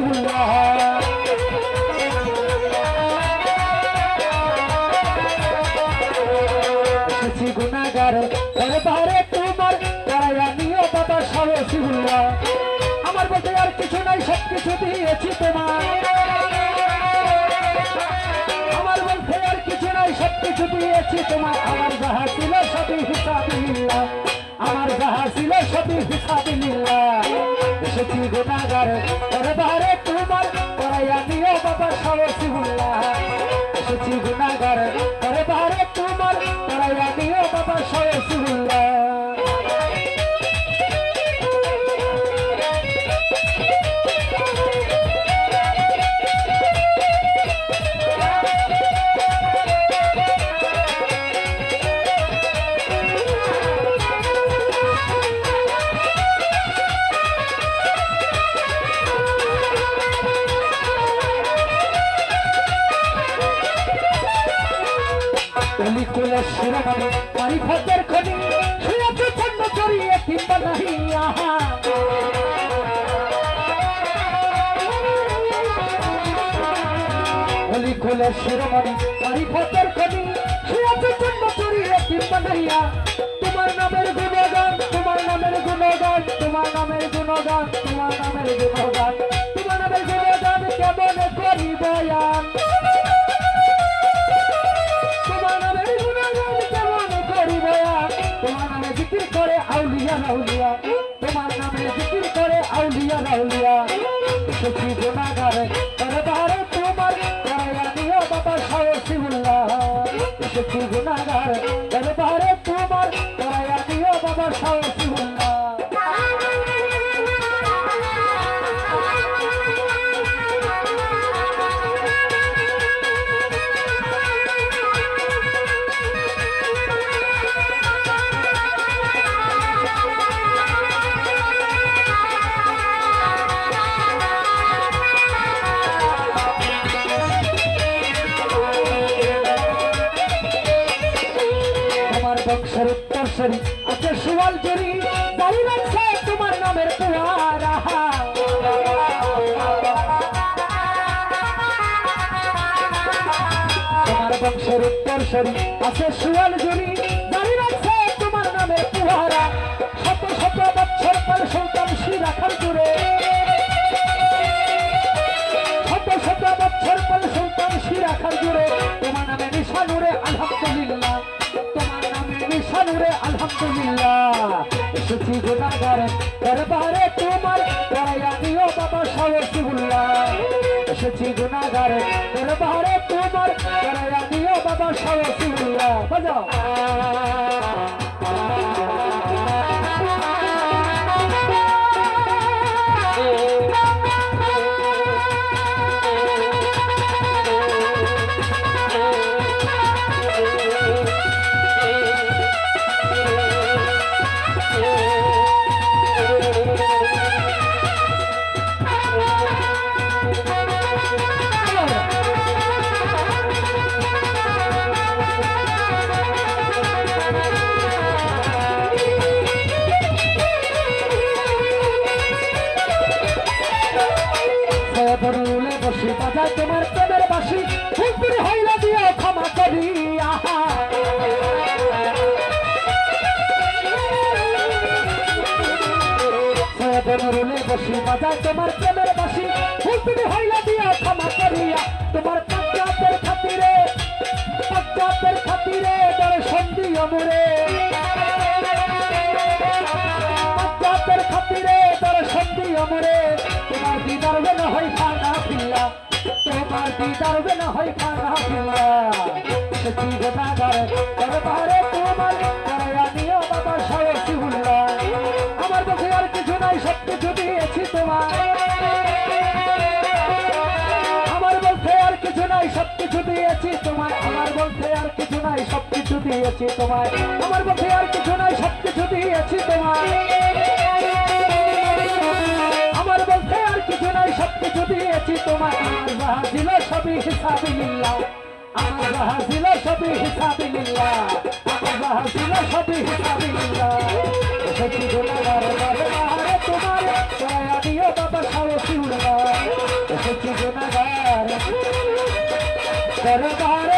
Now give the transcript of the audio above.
শিবুল্লাহ এসেছি গুনাহগার দরবারে তোমার দয়া নিও বাবা সাহে শিবুল্লাহ আমার বলতে আর কিছু নাই সব কিছু দিয়েছি তোমার আমার বলতে আর কিছু নাই সব কিছু দিয়েছি তোমার আমার যাহা ছিল সবই হিসাবিল্লাহ আমার যাহা ছিল সবই হিসাবিল্লাহ এসেছি গুনাহগার দরবারে তোমার দয়া নিও বাবা সাহে শিবুল্লাহ এসেছি গুনাহগার দরবারে তোমার দয়া নিও বাবা সাহে শিবুল্লাহ অলিকুলের শিরোমণি মারিফতের খনি শুয়েছে চন্ন চড়িয়ে কিংবা নাহি আহা অলিকুলের শিরোমণি মারিফতের খনি শুয়েছে চন্ন চড়িয়ে কিংবা নাহিয়া তোমার নামের গুণগান তোমার নামের গুণগান তোমার নামের গুণগান তোমার নামের গুণগান তোমার নামের গুণগান কেমন করি বয়ান তোমার নামে জিকির করে আউলিয়া রাউলিয়া তোমার নামে জিকির করে আউলিয়া রাউলিয়া এসেছি গুনাহগার দরবারে তোমার দয়া নিও বাবা সাহে শিবুল্লাহ এসেছি গুনাহগার দরবারে তোমার দয়া নিও বাবা সাহে শিবুল্লাহ বংশের উত্তরসরি আছে সুয়াল জরি দাঁড়ি রাখছে তোমার নামের কুয়ারা তোমার বংশের উত্তরসরি আছে সুয়াল জরি দাঁড়ি রাখছে তোমার নামের কুয়ারা শত শত বছর পর সুলতান শিরাখার জুড়ে শত শত বছর পর সুলতান শিরাখার জুড়ে তোমার নামে নিশানুরে আলহামদুলিল্লাহ নিশানুরে আলহামদুলিল্লাহ এসেছি গুনাহগার দরবারে তোমার দয়া নিও বাবা সাহে শিবুল্লাহ এসেছি গুনাহগার দরবারে তোমার দয়া নিও বাবা সাহে শিবুল্লাহ বাজাও বরুলে বসে বাজায় তোমার প্রেমের বাসি ফুলপুরি হইলা দিও ক্ষমা করি আহা বরুলে বসে বাজায় তোমার প্রেমের বাসি ফুলপুরি হইলা দিও ক্ষমা করিয়া তোমার পাঞ্জাবের খাতিরে দর্শন দিও মোরে পাঞ্জাবের খাতিরে দর্শন দিও মোরে তোমার দিদার বেন হয় খানা পিল্লা তোমার দিদার বেন হয় খানা পিল্লা এসেছি গুনাহগার দরবারে তোমার দয়া নিও বাবা সাহে শিবুল্লাহ আমার কাছে আর কিছু নাই সব কিছু দিয়েছি তোমার আমার বলতে আর কিছু নাই সব কিছু দিয়েছি তোমায় আমার বলতে আর কিছু নাই সব কিছু দিয়েছি তোমায় আমার বলতে আর কিছু নাই সব কিছু দিয়েছি তোমায় আমার বলতে আর কিছু নাই সব কিছু দিয়েছি তোমায় আমার যাহা ছিল সবই হিসাবিল্লাহ আমার যাহা ছিল সবই হিসাবিল্লাহ আমার যাহা ছিল সবই হিসাবিল্লাহ এসেছি গুনাহগার দরবারে তোমার দয়া দিও বাবা সাহে শিবুল্লাহ দরবার